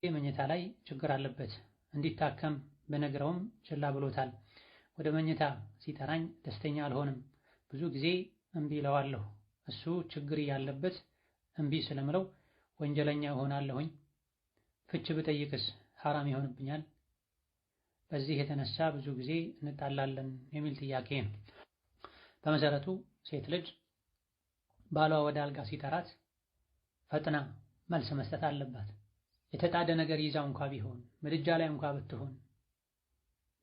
መኝታ ላይ ችግር አለበት እንዲታከም በነግረውም ችላ ብሎታል። ወደ መኝታ ሲጠራኝ ደስተኛ አልሆንም። ብዙ ጊዜ እምቢ እለዋለሁ። እሱ ችግር ያለበት እምቢ ስለምለው ወንጀለኛ እሆናለሁኝ። ፍች ብጠይቅስ ሐራም ይሆንብኛል? በዚህ የተነሳ ብዙ ጊዜ እንጣላለን የሚል ጥያቄ ነው። በመሰረቱ ሴት ልጅ ባሏ ወደ አልጋ ሲጠራት ፈጥና መልስ መስጠት አለባት። የተጣደ ነገር ይዛው እንኳ ቢሆን ምድጃ ላይ እንኳ ብትሆን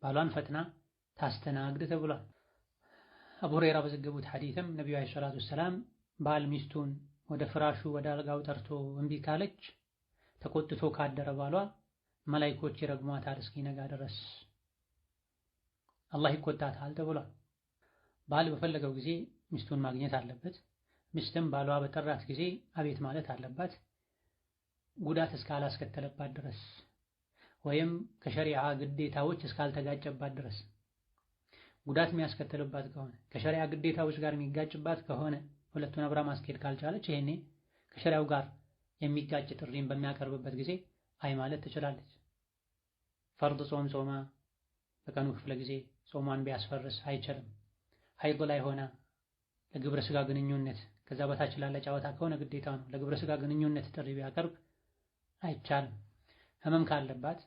ባሏን ፈጥና ታስተናግድ ተብሏል። አቡ ሁረይራ በዘገቡት ሐዲስም ነብዩ አለይሂ ሰላቱ ወሰላም ባል ሚስቱን ወደ ፍራሹ ወደ አልጋው ጠርቶ እምቢ ካለች ተቆጥቶ ካደረ ባሏ መላእክቶች ይረግሟታል እስኪነጋ ድረስ፣ አላህ ይቆጣታል ተብሏል። ባል በፈለገው ጊዜ ሚስቱን ማግኘት አለበት። ሚስትም ባሏ በጠራት ጊዜ አቤት ማለት አለባት፣ ጉዳት እስካላስከተለባት ድረስ ወይም ከሸሪዓ ግዴታዎች እስካልተጋጨባት ድረስ። ጉዳት የሚያስከትልባት ከሆነ ከሸሪዓ ግዴታዎች ጋር የሚጋጭባት ከሆነ ሁለቱን አብራ ማስኬድ ካልቻለች ይሄኔ ከሸሪዓው ጋር የሚጋጭ ጥሪን በሚያቀርብበት ጊዜ አይ ማለት ትችላለች። ፈርድ ጾም ጾማ በቀኑ ክፍለ ጊዜ ጾሟን ቢያስፈርስ አይችልም። ሀይድ ላይ ሆና ለግብረ ስጋ ግንኙነት ከዛ በታች ላለ ጨዋታ ከሆነ ግዴታ ነው። ለግብረ ስጋ ግንኙነት ጥሪ ቢያቀርብ አይቻልም። ህመም ካለባት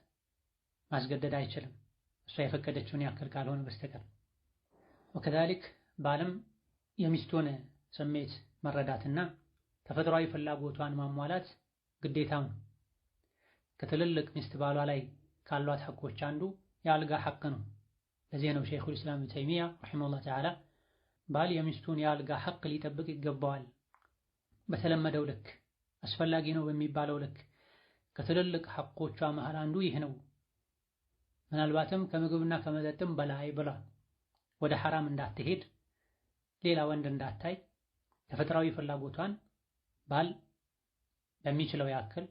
ማስገደድ አይችልም፣ እሷ የፈቀደችውን ያክል ካልሆነ በስተቀር። ወከዛሊክ ባልም የሚስቱን ስሜት መረዳትና ተፈጥሯዊ ፍላጎቷን ማሟላት ግዴታው ነው። ከትልልቅ ሚስት ባሏ ላይ ካሏት ሐቆች አንዱ የአልጋ ሐቅ ነው። ለዚህ ነው ሸይኹል ኢስላም ኢብኑ ተይሚያ ረሒመሁላህ ተዓላ ባል የሚስቱን የአልጋ ሐቅ ሊጠብቅ ይገባዋል፣ በተለመደው ልክ አስፈላጊ ነው በሚባለው ልክ። ከትልልቅ ሐቆቿ መሃል አንዱ ይህ ነው፣ ምናልባትም ከምግብና ከመጠጥም በላይ ብላ ወደ ሐራም እንዳትሄድ፣ ሌላ ወንድ እንዳታይ፣ ተፈጥሯዊ ፍላጎቷን ባል በሚችለው ያክል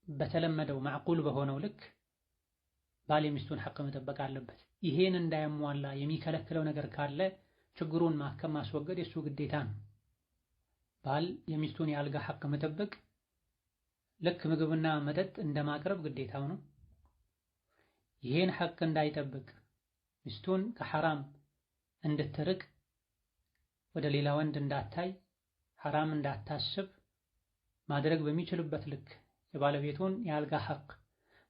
በተለመደው ማዕቁል በሆነው ልክ ባል የሚስቱን ሐቅ መጠበቅ አለበት። ይሄን እንዳያሟላ የሚከለክለው ነገር ካለ ችግሩን ማከም ማስወገድ የሱ ግዴታ ነው። ባል የሚስቱን የአልጋ ሐቅ መጠበቅ ልክ ምግብና መጠጥ እንደማቅረብ ግዴታው ነው። ይሄን ሐቅ እንዳይጠብቅ ሚስቱን ከሐራም እንድትርቅ፣ ወደ ሌላ ወንድ እንዳታይ፣ ሐራም እንዳታስብ ማድረግ በሚችልበት ልክ የባለቤቱን የአልጋ ሐቅ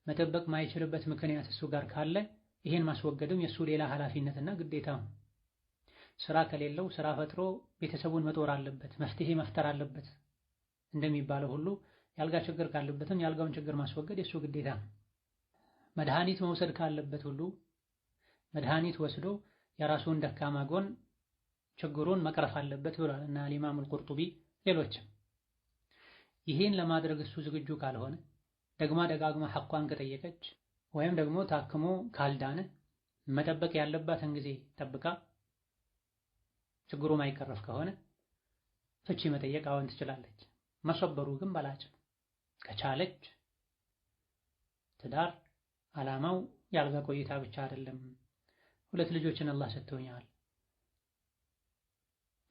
መጠበቅ ማይችልበት ምክንያት እሱ ጋር ካለ ይሄን ማስወገድም የሱ ሌላ ኃላፊነትና ግዴታው ነው። ስራ ከሌለው ስራ ፈጥሮ ቤተሰቡን መጦር አለበት፣ መፍትሄ መፍጠር አለበት እንደሚባለው ሁሉ የአልጋ ችግር ካለበትም የአልጋውን ችግር ማስወገድ የሱ ግዴታ ነው። መድኃኒት መውሰድ ካለበት ሁሉ መድኃኒት ወስዶ የራሱን ደካማ ጎን ችግሩን መቅረፍ አለበት ብሏል እና ኢማም አልቁርጡቢ ሌሎችም። ይሄን ለማድረግ እሱ ዝግጁ ካልሆነ ደግማ ደጋግማ ሐቋን ከጠየቀች ወይም ደግሞ ታክሞ ካልዳነ መጠበቅ ያለባትን ጊዜ ጠብቃ ችግሩ ማይቀረፍ ከሆነ ፍቺ መጠየቅ አሁን ትችላለች። መሰበሩ ግን በላጭ ነው። ከቻለች ትዳር ዓላማው የአልጋ ቆይታ ብቻ አይደለም። 2 ልጆችን አላህ ሰጥቶኛል፣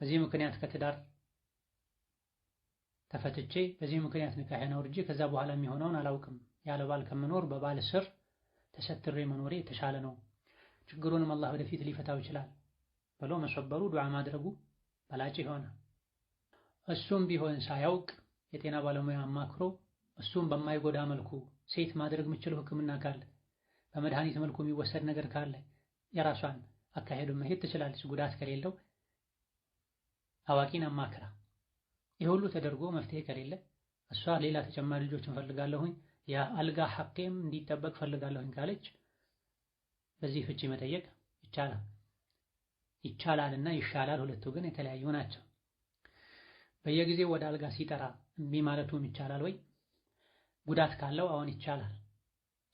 በዚህ ምክንያት ከትዳር ተፈትቼ በዚህ ምክንያት ንካሄን አውርጄ ከዛ በኋላ የሚሆነውን አላውቅም፣ ያለ ባል ከመኖር በባል ስር ተሰትሬ መኖሬ የተሻለ ነው፣ ችግሩንም አላህ ወደፊት ሊፈታው ይችላል ብሎ መሰበሩ ዱዓ ማድረጉ በላጭ ይሆናል። እሱም ቢሆን ሳያውቅ የጤና ባለሙያ አማክሮ እሱም በማይጎዳ መልኩ ሴት ማድረግ የምችለው ሕክምና ካለ በመድኃኒት መልኩ የሚወሰድ ነገር ካለ የራሷን አካሄዱን መሄድ ትችላለች፣ ጉዳት ከሌለው አዋቂን አማክራ። ይህ ሁሉ ተደርጎ መፍትሄ ከሌለ እሷ ሌላ ተጨማሪ ልጆችን ፈልጋለሁኝ የአልጋ ሐቄም እንዲጠበቅ ፈልጋለሁኝ ካለች በዚህ ፍቺ መጠየቅ ይቻላል። ይቻላልና ይሻላል ሁለቱ ግን የተለያዩ ናቸው። በየጊዜው ወደ አልጋ ሲጠራ እምቢ ማለቱም ይቻላል ወይ? ጉዳት ካለው አሁን ይቻላል።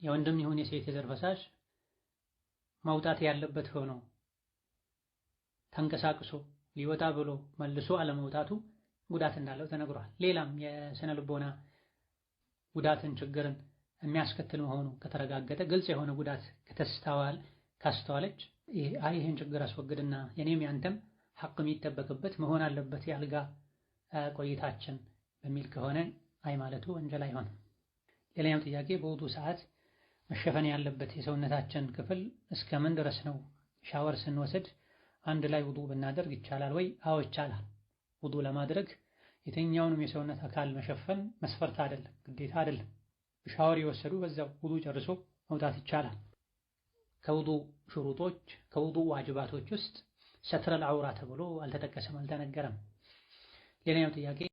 የወንድም ይሁን የሴት የዘር ፈሳሽ መውጣት ያለበት ሆኖ ተንቀሳቅሶ ሊወጣ ብሎ መልሶ አለመውጣቱ ጉዳት እንዳለው ተነግሯል። ሌላም የስነ ልቦና ጉዳትን ችግርን የሚያስከትል መሆኑ ከተረጋገጠ ግልጽ የሆነ ጉዳት ካስተዋለች ይህን ችግር አስወግድና የኔም ያንተም ሐቅ የሚጠበቅበት መሆን አለበት የአልጋ ቆይታችን በሚል ከሆነ አይ ማለቱ ወንጀል አይሆንም። ሌላኛው ጥያቄ በውዱ ሰዓት መሸፈን ያለበት የሰውነታችን ክፍል እስከምን ድረስ ነው? ሻወር ስንወስድ አንድ ላይ ውዱ ብናደርግ ይቻላል ወይ? አዎ ይቻላል። ውዱ ለማድረግ የትኛውንም የሰውነት አካል መሸፈን መስፈርት አይደለም፣ ግዴታ አይደለም። ሻወር የወሰዱ በዛው ውዱ ጨርሶ መውጣት ይቻላል። ከውዱ ሽሩጦች ከውዱ ዋጅባቶች ውስጥ ሰትረል ዐውራ ተብሎ አልተጠቀሰም፣ አልተነገረም። ሌላኛው ጥያቄ